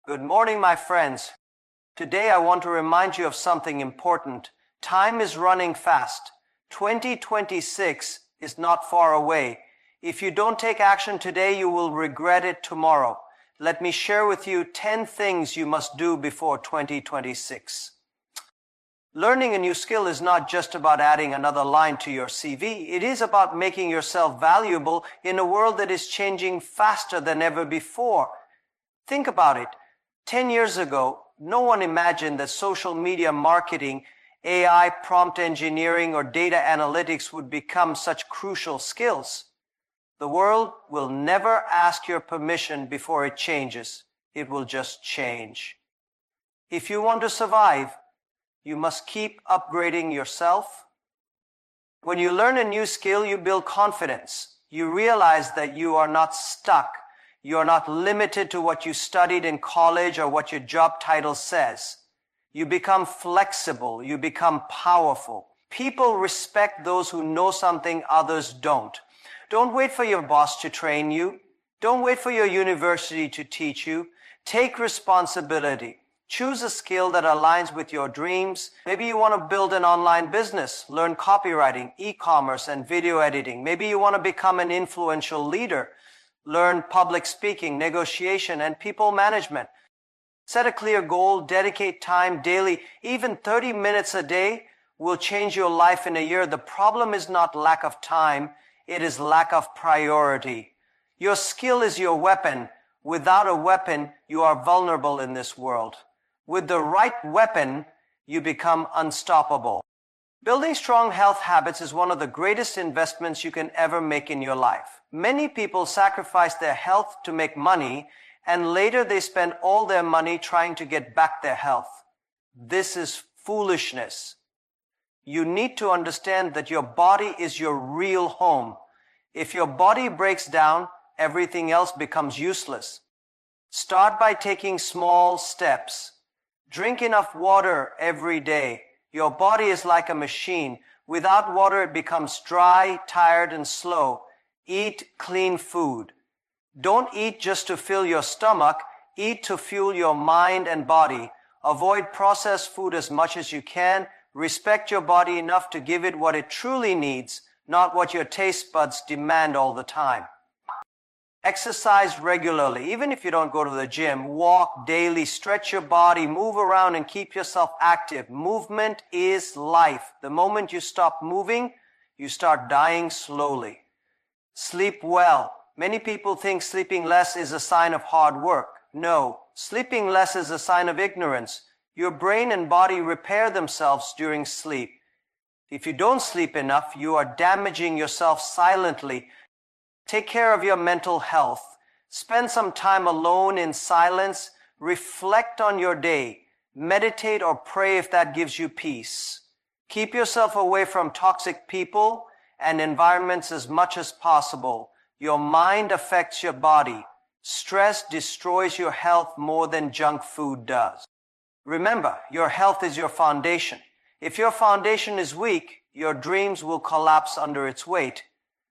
Good morning, my friends. Today I want to remind you of something important. Time is running fast. 2026 is not far away. If you don't take action today, you will regret it tomorrow. Let me share with you 10 things you must do before 2026. Learning a new skill is not just about adding another line to your CV. It is about making yourself valuable in a world that is changing faster than ever before. Think about it. 10 years ago, no one imagined that social media marketing, AI, prompt engineering, or data analytics would become such crucial skills. The world will never ask your permission before it changes. It will just change. If you want to survive, you must keep upgrading yourself. When you learn a new skill, you build confidence. You realize that you are not stuck. You are not limited to what you studied in college or what your job title says. You become flexible. You become powerful. People respect those who know something others don't. Don't wait for your boss to train you. Don't wait for your university to teach you. Take responsibility. Choose a skill that aligns with your dreams. Maybe you want to build an online business, learn copywriting, e-commerce, and video editing. Maybe you want to become an influential leader. Learn public speaking, negotiation, and people management. Set a clear goal, dedicate time daily. Even 30 minutes a day will change your life in a year. The problem is not lack of time, it is lack of priority. Your skill is your weapon. Without a weapon, you are vulnerable in this world. With the right weapon, you become unstoppable. Building strong health habits is one of the greatest investments you can ever make in your life. Many people sacrifice their health to make money, and later they spend all their money trying to get back their health. This is foolishness. You need to understand that your body is your real home. If your body breaks down, everything else becomes useless. Start by taking small steps. Drink enough water every day. Your body is like a machine. Without water, it becomes dry, tired, and slow. Eat clean food. Don't eat just to fill your stomach. Eat to fuel your mind and body. Avoid processed food as much as you can. Respect your body enough to give it what it truly needs, not what your taste buds demand all the time. Exercise regularly. Even if you don't go to the gym, walk daily, stretch your body, move around, and keep yourself active. Movement is life. The moment you stop moving, you start dying slowly. Sleep well. Many people think sleeping less is a sign of hard work. No, sleeping less is a sign of ignorance. Your brain and body repair themselves during sleep. If you don't sleep enough, you are damaging yourself silently. Take care of your mental health. Spend some time alone in silence. Reflect on your day. Meditate or pray if that gives you peace. Keep yourself away from toxic people and environments as much as possible. Your mind affects your body. Stress destroys your health more than junk food does. Remember, your health is your foundation. If your foundation is weak, your dreams will collapse under its weight.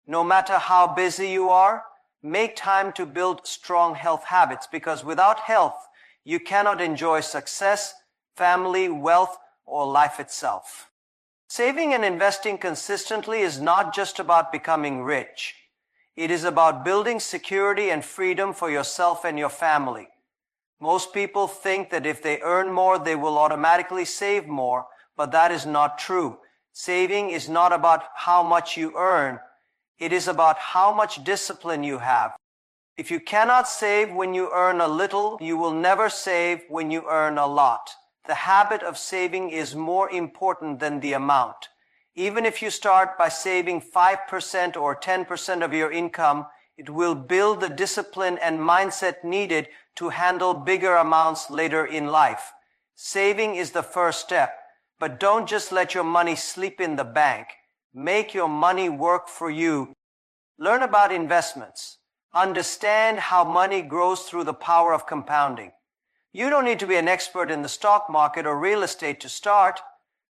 No matter how busy you are, make time to build strong health habits, because without health, you cannot enjoy success, family, wealth, or life itself. Saving and investing consistently is not just about becoming rich. It is about building security and freedom for yourself and your family. Most people think that if they earn more, they will automatically save more, but that is not true. Saving is not about how much you earn. It is about how much discipline you have. If you cannot save when you earn a little, you will never save when you earn a lot. The habit of saving is more important than the amount. Even if you start by saving 5% or 10% of your income, it will build the discipline and mindset needed to handle bigger amounts later in life. Saving is the first step, but don't just let your money sleep in the bank. Make your money work for you. Learn about investments. Understand how money grows through the power of compounding. You don't need to be an expert in the stock market or real estate to start.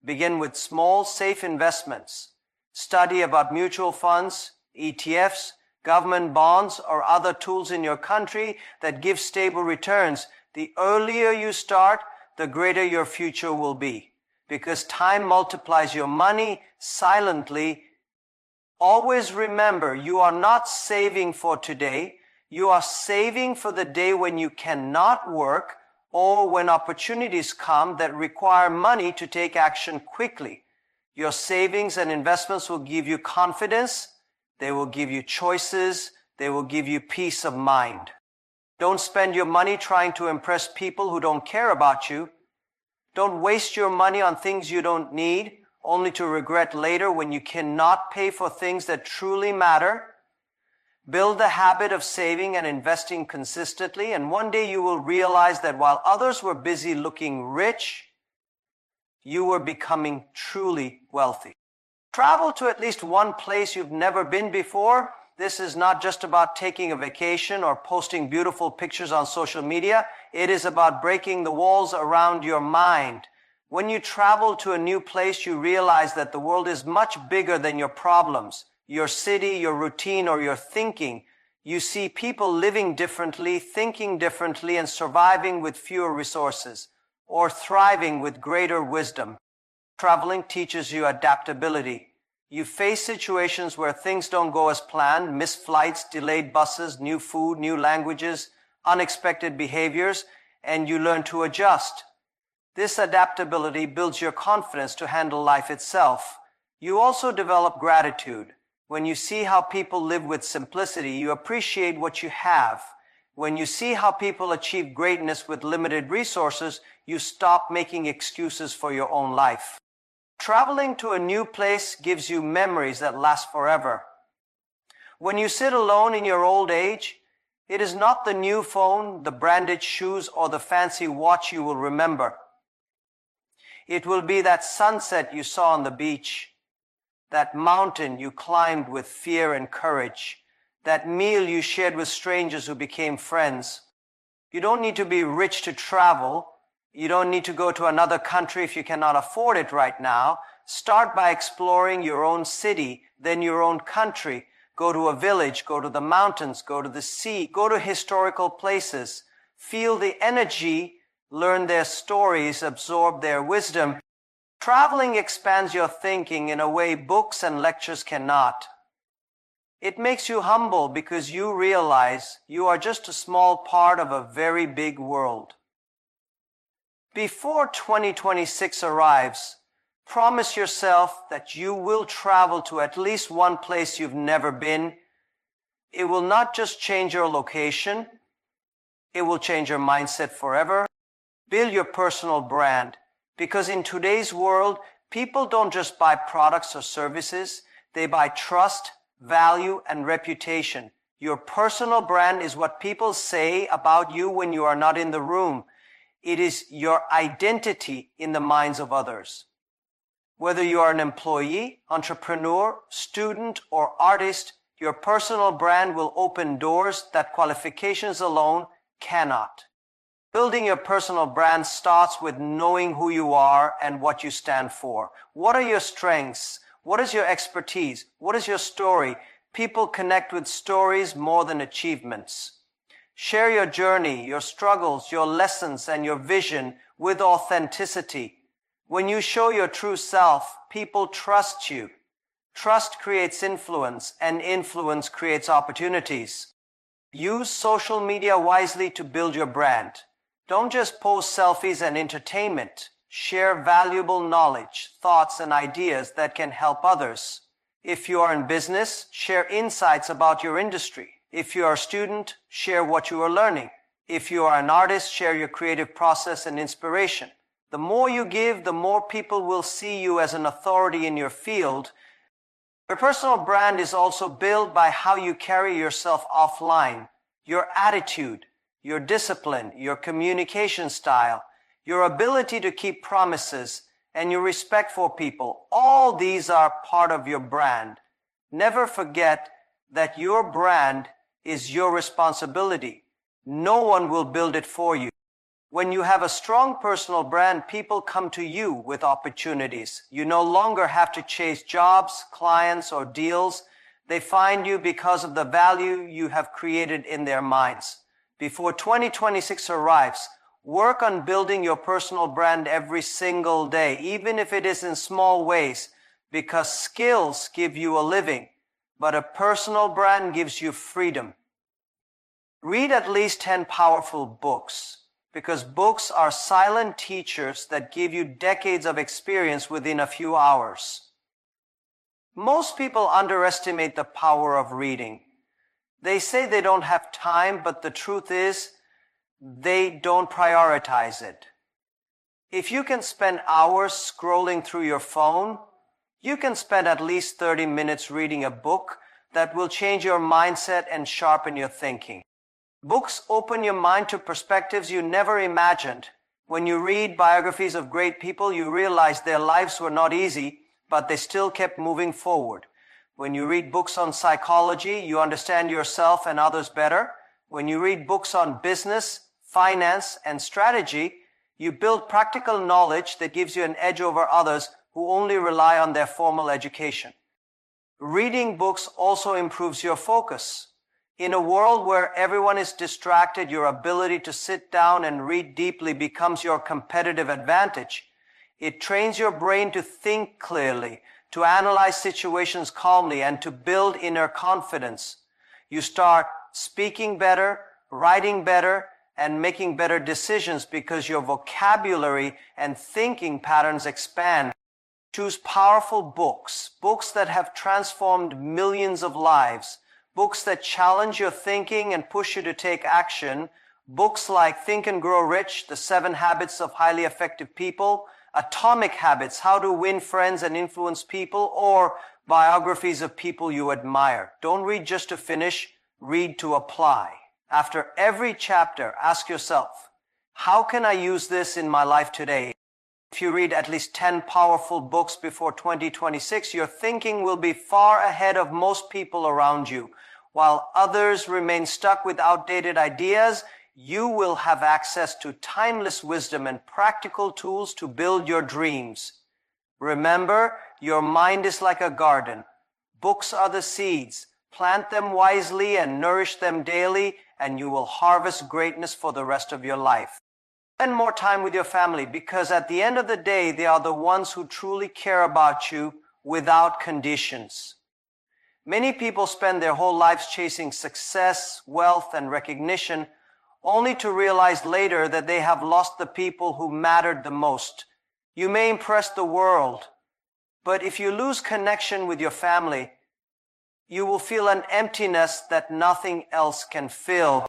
Begin with small, safe investments. Study about mutual funds, ETFs, government bonds, or other tools in your country that give stable returns. The earlier you start, the greater your future will be. Because time multiplies your money silently. Always remember, you are not saving for today. You are saving for the day when you cannot work or when opportunities come that require money to take action quickly. Your savings and investments will give you confidence. They will give you choices. They will give you peace of mind. Don't spend your money trying to impress people who don't care about you. Don't waste your money on things you don't need, only to regret later when you cannot pay for things that truly matter. Build the habit of saving and investing consistently, and one day you will realize that while others were busy looking rich, you were becoming truly wealthy. Travel to at least one place you've never been before. This is not just about taking a vacation or posting beautiful pictures on social media. It is about breaking the walls around your mind. When you travel to a new place, you realize that the world is much bigger than your problems, your city, your routine, or your thinking. You see people living differently, thinking differently, and surviving with fewer resources, or thriving with greater wisdom. Traveling teaches you adaptability. You face situations where things don't go as planned, missed flights, delayed buses, new food, new languages, unexpected behaviors, and you learn to adjust. This adaptability builds your confidence to handle life itself. You also develop gratitude. When you see how people live with simplicity, you appreciate what you have. When you see how people achieve greatness with limited resources, you stop making excuses for your own life. Traveling to a new place gives you memories that last forever. When you sit alone in your old age, it is not the new phone, the branded shoes, or the fancy watch you will remember. It will be that sunset you saw on the beach, that mountain you climbed with fear and courage, that meal you shared with strangers who became friends. You don't need to be rich to travel. You don't need to go to another country if you cannot afford it right now. Start by exploring your own city, then your own country. Go to a village, go to the mountains, go to the sea, go to historical places. Feel the energy, learn their stories, absorb their wisdom. Traveling expands your thinking in a way books and lectures cannot. It makes you humble because you realize you are just a small part of a very big world. Before 2026 arrives, promise yourself that you will travel to at least one place you've never been. It will not just change your location. It will change your mindset forever. Build your personal brand, because in today's world, people don't just buy products or services. They buy trust, value, and reputation. Your personal brand is what people say about you when you are not in the room. It is your identity in the minds of others. Whether you are an employee, entrepreneur, student, or artist, your personal brand will open doors that qualifications alone cannot. Building your personal brand starts with knowing who you are and what you stand for. What are your strengths? What is your expertise? What is your story? People connect with stories more than achievements. Share your journey, your struggles, your lessons, and your vision with authenticity. When you show your true self, people trust you. Trust creates influence, and influence creates opportunities. Use social media wisely to build your brand. Don't just post selfies and entertainment. Share valuable knowledge, thoughts, and ideas that can help others. If you are in business, share insights about your industry. If you are a student, share what you are learning. If you are an artist, share your creative process and inspiration. The more you give, the more people will see you as an authority in your field. Your personal brand is also built by how you carry yourself offline. Your attitude, your discipline, your communication style, your ability to keep promises, and your respect for people. All these are part of your brand. Never forget that your brand is your responsibility. No one will build it for you. When you have a strong personal brand, people come to you with opportunities. You no longer have to chase jobs, clients, or deals. They find you because of the value you have created in their minds. Before 2026 arrives, Work on building your personal brand every single day, even if it is in small ways, because skills give you a living, but a personal brand gives you freedom. Read at least 10 powerful books, because books are silent teachers that give you decades of experience within a few hours. Most people underestimate the power of reading. They say they don't have time, but the truth is, they don't prioritize it. If you can spend hours scrolling through your phone, you can spend at least 30 minutes reading a book that will change your mindset and sharpen your thinking. Books open your mind to perspectives you never imagined. When you read biographies of great people, you realize their lives were not easy, but they still kept moving forward. When you read books on psychology, you understand yourself and others better. When you read books on business, finance, and strategy, you build practical knowledge that gives you an edge over others who only rely on their formal education. Reading books also improves your focus. In a world where everyone is distracted, your ability to sit down and read deeply becomes your competitive advantage. It trains your brain to think clearly, to analyze situations calmly, and to build inner confidence. You start speaking better, writing better, and making better decisions because your vocabulary and thinking patterns expand. Choose powerful books, books that have transformed millions of lives, books that challenge your thinking and push you to take action, books like Think and Grow Rich, The 7 Habits of Highly Effective People, Atomic Habits, How to Win Friends and Influence People, or biographies of people you admire. Don't read just to finish, read to apply. After every chapter, ask yourself, how can I use this in my life today? If you read at least 10 powerful books before 2026, your thinking will be far ahead of most people around you. While others remain stuck with outdated ideas, you will have access to timeless wisdom and practical tools to build your dreams. Remember, your mind is like a garden. Books are the seeds. Plant them wisely and nourish them daily, and you will harvest greatness for the rest of your life. Spend more time with your family, because at the end of the day, they are the ones who truly care about you without conditions. Many people spend their whole lives chasing success, wealth, and recognition, only to realize later that they have lost the people who mattered the most. You may impress the world, but if you lose connection with your family, you will feel an emptiness that nothing else can fill.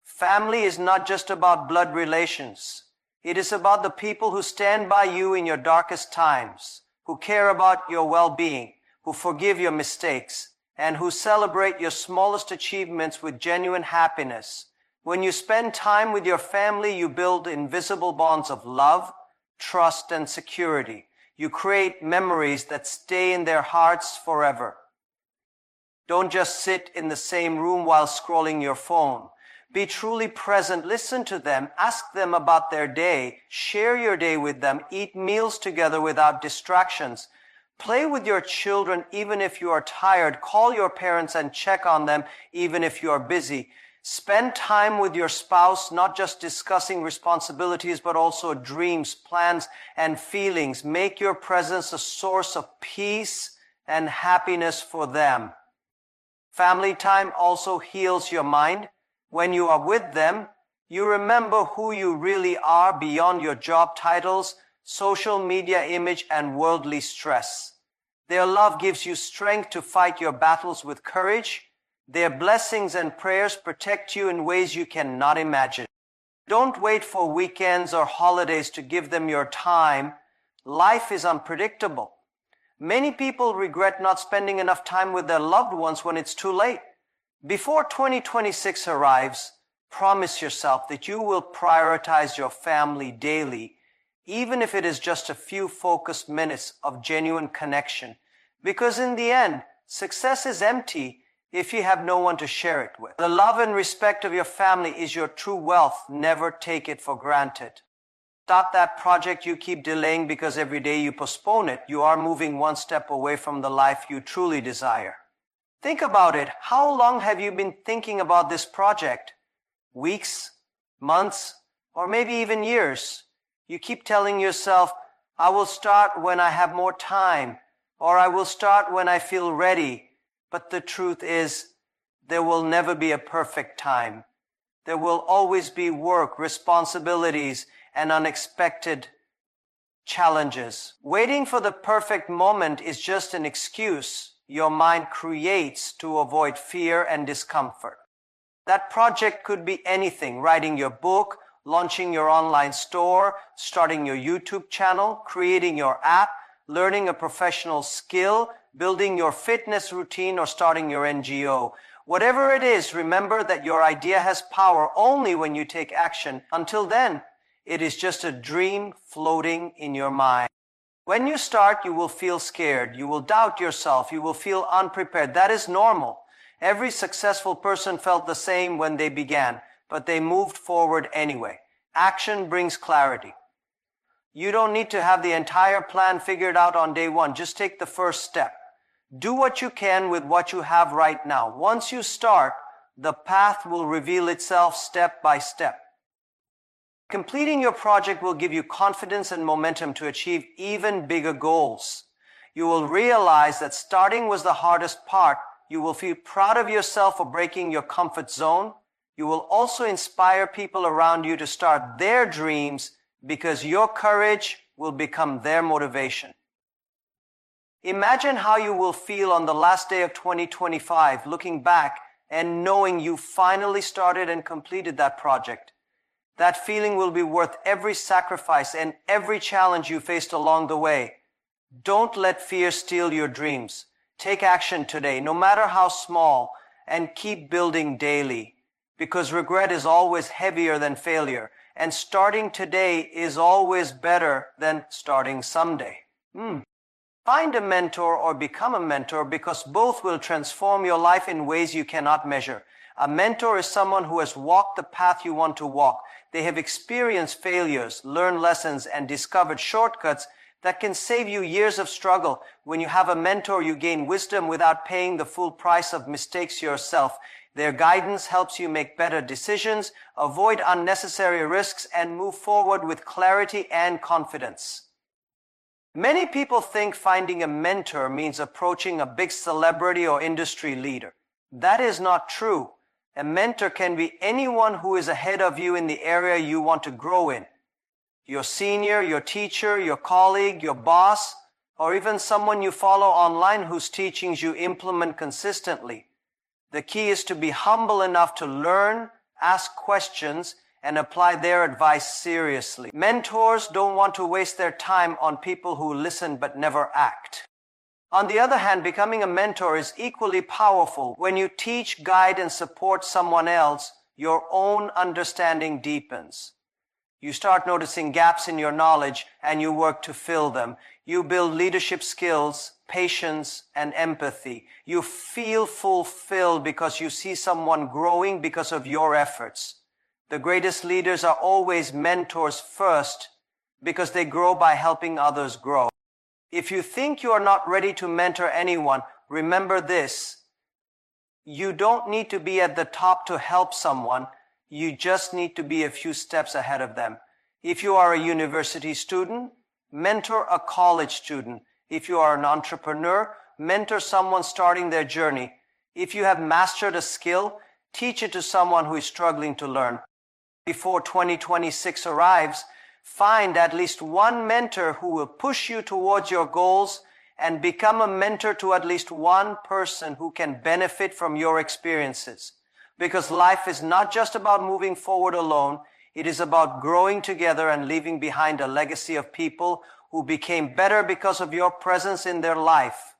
Family is not just about blood relations. It is about the people who stand by you in your darkest times, who care about your well-being, who forgive your mistakes, and who celebrate your smallest achievements with genuine happiness. When you spend time with your family, you build invisible bonds of love, trust, and security. You create memories that stay in their hearts forever. Don't just sit in the same room while scrolling your phone. Be truly present, listen to them, ask them about their day, share your day with them, eat meals together without distractions. Play with your children even if you are tired. Call your parents and check on them even if you are busy. Spend time with your spouse, not just discussing responsibilities, but also dreams, plans, and feelings. Make your presence a source of peace and happiness for them. Family time also heals your mind. When you are with them, you remember who you really are beyond your job titles, social media image, and worldly stress. Their love gives you strength to fight your battles with courage. Their blessings and prayers protect you in ways you cannot imagine. Don't wait for weekends or holidays to give them your time. Life is unpredictable. Many people regret not spending enough time with their loved ones when it's too late. Before 2026 arrives, promise yourself that you will prioritize your family daily, even if it is just a few focused minutes of genuine connection. Because in the end, success is empty if you have no one to share it with. The love and respect of your family is your true wealth. Never take it for granted. Start that project you keep delaying because every day you postpone it, you are moving one step away from the life you truly desire. Think about it. How long have you been thinking about this project? Weeks, months, or maybe even years. You keep telling yourself, I will start when I have more time, or I will start when I feel ready. But the truth is, there will never be a perfect time. There will always be work, responsibilities, and unexpected challenges. Waiting for the perfect moment is just an excuse your mind creates to avoid fear and discomfort. That project could be anything: writing your book, launching your online store, starting your YouTube channel, creating your app, learning a professional skill, building your fitness routine, or starting your NGO. Whatever it is, remember that your idea has power only when you take action. Until then, it is just a dream floating in your mind. When you start, you will feel scared. You will doubt yourself. You will feel unprepared. That is normal. Every successful person felt the same when they began, but they moved forward anyway. Action brings clarity. You don't need to have the entire plan figured out on day one. Just take the first step. Do what you can with what you have right now. Once you start, the path will reveal itself step by step. Completing your project will give you confidence and momentum to achieve even bigger goals. You will realize that starting was the hardest part. You will feel proud of yourself for breaking your comfort zone. You will also inspire people around you to start their dreams because your courage will become their motivation. Imagine how you will feel on the last day of 2025, looking back and knowing you finally started and completed that project. That feeling will be worth every sacrifice and every challenge you faced along the way. Don't let fear steal your dreams. Take action today, no matter how small, and keep building daily, because regret is always heavier than failure, and starting today is always better than starting someday. Find a mentor or become a mentor, because both will transform your life in ways you cannot measure. A mentor is someone who has walked the path you want to walk. They have experienced failures, learned lessons, and discovered shortcuts that can save you years of struggle. When you have a mentor, you gain wisdom without paying the full price of mistakes yourself. Their guidance helps you make better decisions, avoid unnecessary risks, and move forward with clarity and confidence. Many people think finding a mentor means approaching a big celebrity or industry leader. That is not true. A mentor can be anyone who is ahead of you in the area you want to grow in. Your senior, your teacher, your colleague, your boss, or even someone you follow online whose teachings you implement consistently. The key is to be humble enough to learn, ask questions, and apply their advice seriously. Mentors don't want to waste their time on people who listen but never act. On the other hand, becoming a mentor is equally powerful. When you teach, guide, and support someone else, your own understanding deepens. You start noticing gaps in your knowledge and you work to fill them. You build leadership skills, patience, and empathy. You feel fulfilled because you see someone growing because of your efforts. The greatest leaders are always mentors first because they grow by helping others grow. If you think you are not ready to mentor anyone, remember this. You don't need to be at the top to help someone. You just need to be a few steps ahead of them. If you are a university student, mentor a college student. If you are an entrepreneur, mentor someone starting their journey. If you have mastered a skill, teach it to someone who is struggling to learn. Before 2026 arrives, find at least one mentor who will push you towards your goals, and become a mentor to at least one person who can benefit from your experiences. Because life is not just about moving forward alone, it is about growing together and leaving behind a legacy of people who became better because of your presence in their life.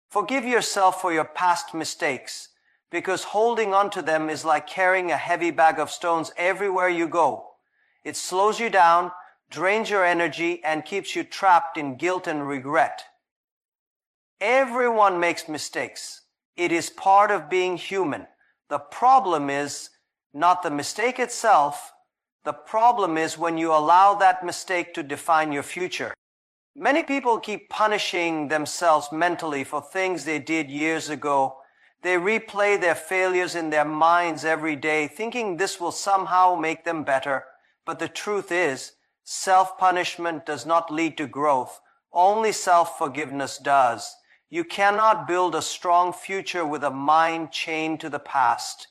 Forgive yourself for your past mistakes, because holding on to them is like carrying a heavy bag of stones everywhere you go. It slows you down, drains your energy, and keeps you trapped in guilt and regret. Everyone makes mistakes. It is part of being human. The problem is not the mistake itself. The problem is when you allow that mistake to define your future. Many people keep punishing themselves mentally for things they did years ago. They replay their failures in their minds every day, thinking this will somehow make them better. But the truth is, self-punishment does not lead to growth. Only self-forgiveness does. You cannot build a strong future with a mind chained to the past.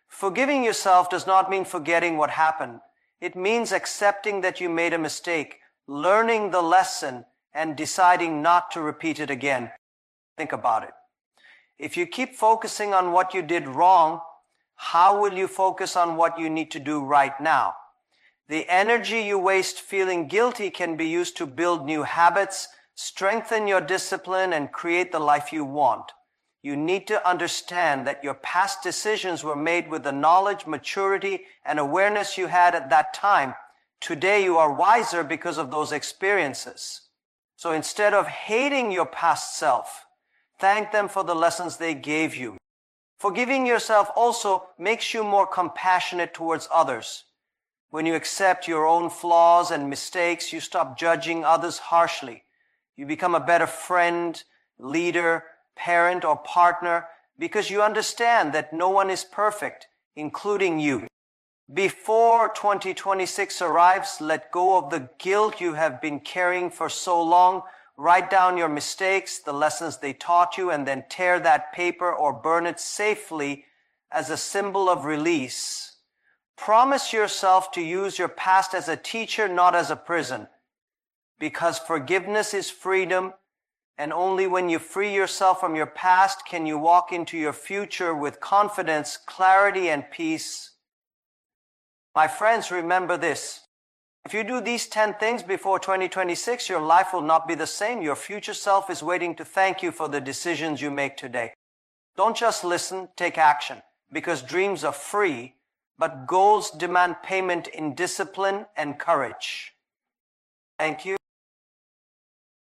Forgiving yourself does not mean forgetting what happened. It means accepting that you made a mistake, learning the lesson, and deciding not to repeat it again. Think about it. If you keep focusing on what you did wrong, how will you focus on what you need to do right now? The energy you waste feeling guilty can be used to build new habits, strengthen your discipline, and create the life you want. You need to understand that your past decisions were made with the knowledge, maturity, and awareness you had at that time. Today you are wiser because of those experiences. So instead of hating your past self, thank them for the lessons they gave you. Forgiving yourself also makes you more compassionate towards others. When you accept your own flaws and mistakes, you stop judging others harshly. You become a better friend, leader, parent, or partner because you understand that no one is perfect, including you. Before 2026 arrives, let go of the guilt you have been carrying for so long. Write down your mistakes, the lessons they taught you, and then tear that paper or burn it safely as a symbol of release. Promise yourself to use your past as a teacher, not as a prison. Because forgiveness is freedom, and only when you free yourself from your past can you walk into your future with confidence, clarity, and peace. My friends, remember this. If you do these 10 things before 2026, your life will not be the same. Your future self is waiting to thank you for the decisions you make today. Don't just listen, take action. Because dreams are free, but goals demand payment in discipline and courage. Thank you.